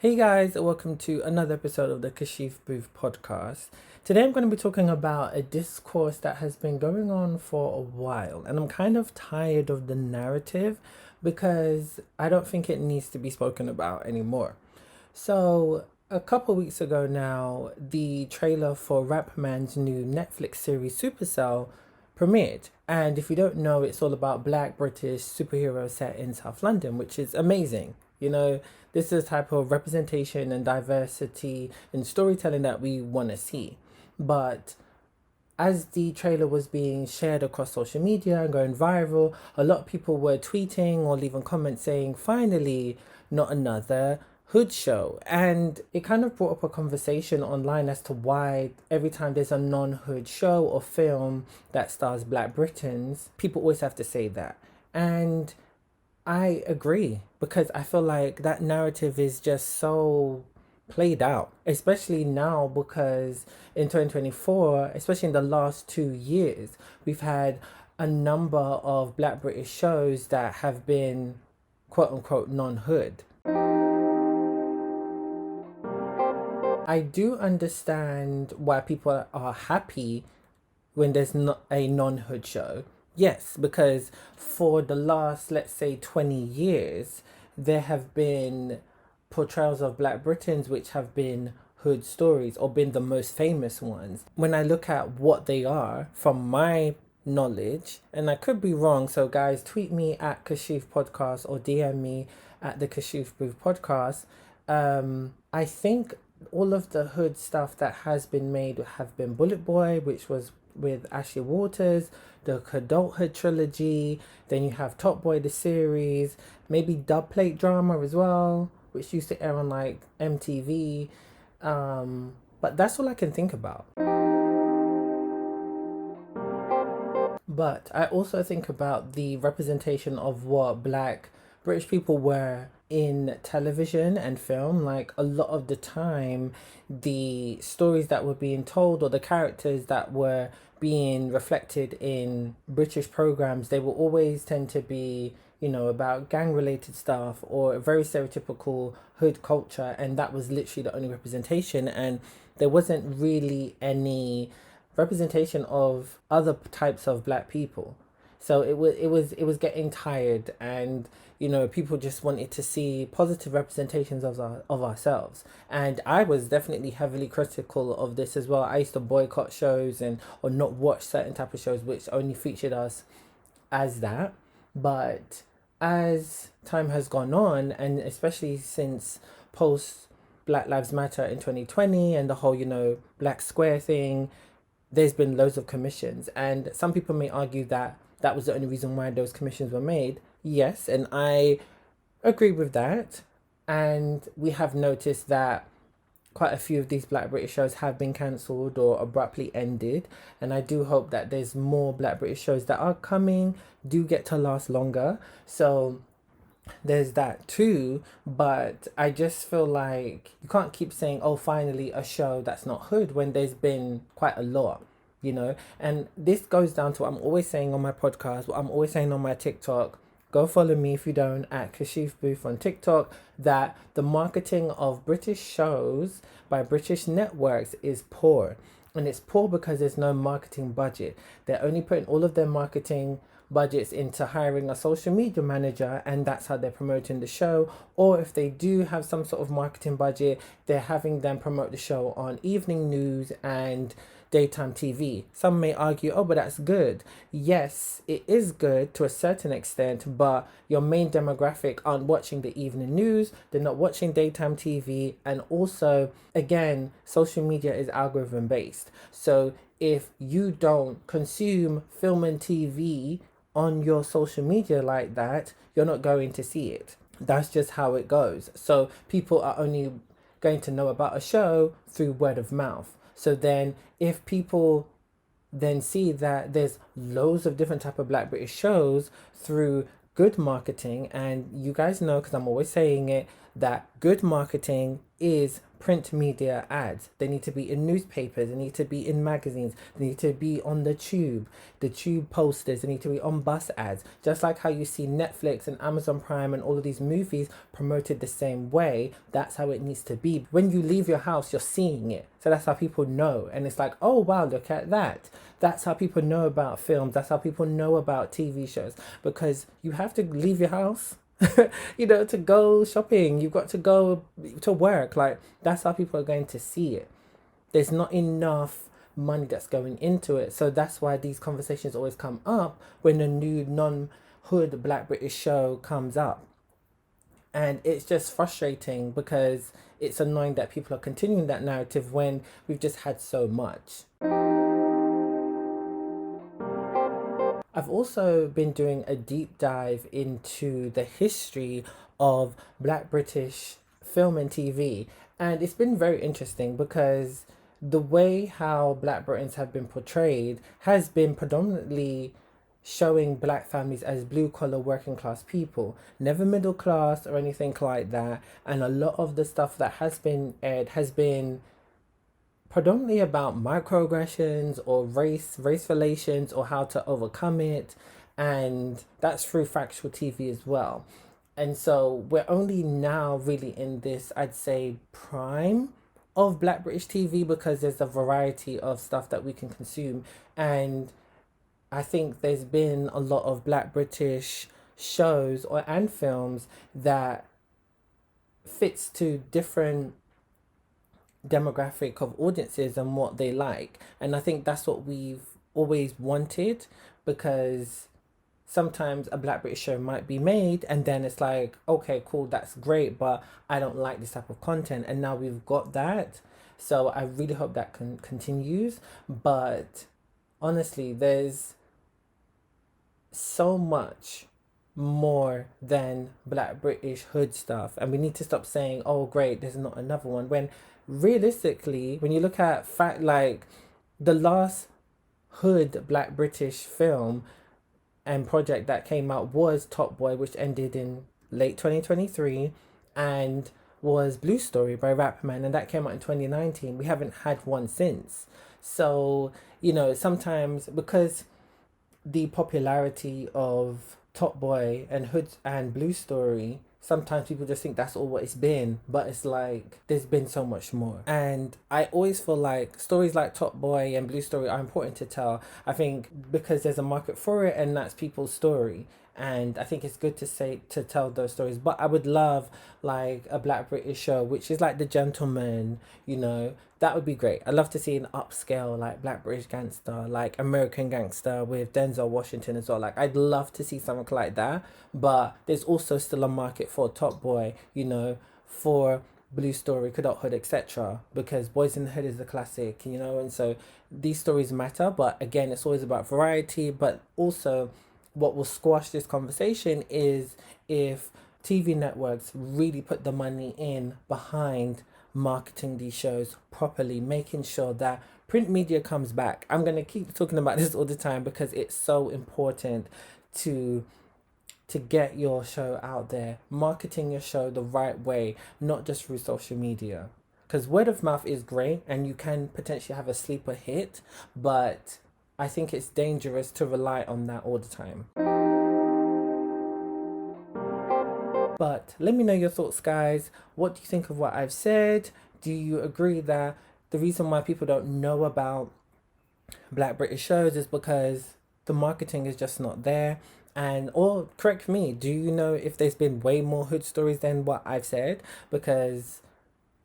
Hey guys, welcome to another episode of the Kashif Booth podcast. Today I'm going to be talking about a discourse that has been going on for a while, and I'm kind of tired of the narrative because I don't think it needs to be spoken about anymore. So, a couple weeks ago now, the trailer for Rap Man's new Netflix series Supercell premiered. And if you don't know, it's all about black British superheroes set in South London, which is amazing. This is the type of representation and diversity in storytelling that we want to see. But as the trailer was being shared across social media and going viral, a lot of people were tweeting or leaving comments saying, finally, not another hood show. And it kind of brought up a conversation online as to why every time there's a non-hood show or film that stars black Britons, people always have to say that. And I agree because I feel like that narrative is just so played out, especially now because in 2024, especially in the last 2 years, we've had a number of black British shows that have been quote unquote non hood. I do understand why people are happy when there's not a non-hood show. Yes, because for the last, let's say, 20 years, there have been portrayals of black Britons which have been hood stories or been the most famous ones. When I look at what they are, from my knowledge, and I could be wrong, so guys, tweet me at Kashif Podcast or DM me at the Kashif Booth Podcast. I think all of the hood stuff that has been made have been Bullet Boy, which was with Ashley Waters, the Adulthood trilogy. Then you have Top Boy the series, maybe Dubplate Drama as well, which used to air on like MTV. But that's all I can think about. But I also think about the representation of what black British people were in television and film. Like a lot of the time, the stories that were being told or the characters that were being reflected in British programs, they will always tend to be, about gang related stuff or very stereotypical hood culture. And that was literally the only representation. And there wasn't really any representation of other types of black people. So it was getting tired, and people just wanted to see positive representations of ourselves. And I was definitely heavily critical of this as well. I used to boycott shows and or not watch certain type of shows which only featured us as that. But as time has gone on, and especially since post Black Lives Matter in 2020 and the whole Black Square thing, there's been loads of commissions, and some people may argue that that was the only reason why those commissions were made. Yes, and I agree with that. And we have noticed that quite a few of these black British shows have been cancelled or abruptly ended, and I do hope that there's more black British shows that are coming, do get to last longer. So there's that too. But I just feel like you can't keep saying, oh, finally a show that's not hood, when there's been quite a lot, and this goes down to what I'm always saying on my podcast, what I'm always saying on my TikTok. Go follow me if you don't, at Kashif Booth on TikTok. That the marketing of British shows by British networks is poor, and it's poor because there's no marketing budget. They're only putting all of their marketing budgets into hiring a social media manager, and that's how they're promoting the show. Or if they do have some sort of marketing budget, they're having them promote the show on evening news and daytime TV. Some may argue, oh, but that's good. Yes, it is good to a certain extent, but your main demographic aren't watching the evening news, they're not watching daytime TV, and also, again, social media is algorithm based. So if you don't consume film and TV on your social media like that, you're not going to see it. That's just how it goes. So people are only going to know about a show through word of mouth. So then if people then see that there's loads of different type of black British shows through good marketing, and you guys know, because I'm always saying it, that good marketing is print media ads. They need to be in newspapers, they need to be in magazines, they need to be on the tube posters, they need to be on bus ads. Just like how you see Netflix and Amazon Prime and all of these movies promoted the same way, that's how it needs to be. When you leave your house, you're seeing it. So that's how people know. And it's like, oh wow, look at that. That's how people know about films. That's how people know about TV shows. Because you have to leave your house to go shopping. You've got to go to work. Like, that's how people are going to see it. There's not enough money that's going into it. So that's why these conversations always come up when a new non-hood Black British show comes up. And it's just frustrating because it's annoying that people are continuing that narrative when we've just had so much. I've also been doing a deep dive into the history of Black British film and TV, and it's been very interesting because the way how Black Britons have been portrayed has been predominantly showing Black families as blue collar working class people, never middle class or anything like that. And a lot of the stuff that has been aired has been predominantly about microaggressions or race relations or how to overcome it, and that's through factual TV as well. And so we're only now really in this, I'd say, prime of Black British TV because there's a variety of stuff that we can consume. And I think there's been a lot of Black British shows and films that fits to different demographic of audiences and what they like. And I think that's what we've always wanted, because sometimes a Black British show might be made and then it's like, okay, cool, that's great, but I don't like this type of content. And now we've got that. So I really hope that continues. But honestly, there's so much more than Black British hood stuff, and we need to stop saying, oh great, there's not another one, when realistically, when you look at like the last hood Black British film and project that came out was Top Boy, which ended in late 2023, and was Blue Story by Rapman, and that came out in 2019. We haven't had one since. So sometimes because the popularity of Top Boy and Hood and Blue Story, sometimes people just think that's all what it's been, but it's like there's been so much more. And I always feel like stories like Top Boy and Blue Story are important to tell. I think because there's a market for it, and that's people's story. And I think it's good to tell those stories. But I would love like a Black British show, which is like The Gentleman, that would be great. I'd love to see an upscale like Black British gangster, like American Gangster with Denzel Washington as well. Like, I'd love to see something like that. But there's also still a market for Top Boy, for Blue Story, Adulthood, etc. Because Boys in the Hood is a classic, and so these stories matter. But again, it's always about variety. But also, what will squash this conversation is if TV networks really put the money in behind marketing these shows properly, making sure that print media comes back. I'm going to keep talking about this all the time because it's so important to get your show out there, marketing your show the right way, not just through social media. Because word of mouth is great and you can potentially have a sleeper hit, but I think it's dangerous to rely on that all the time. But let me know your thoughts, guys. What do you think of what I've said? Do you agree that the reason why people don't know about Black British shows is because the marketing is just not there? Or correct me, do you know if there's been way more hood stories than what I've said? Because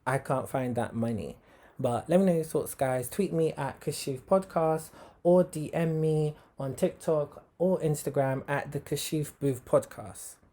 I can't find that money. But let me know your thoughts, guys. Tweet me at Kashif Podcast or DM me on TikTok or Instagram at the Kashif Booth Podcast.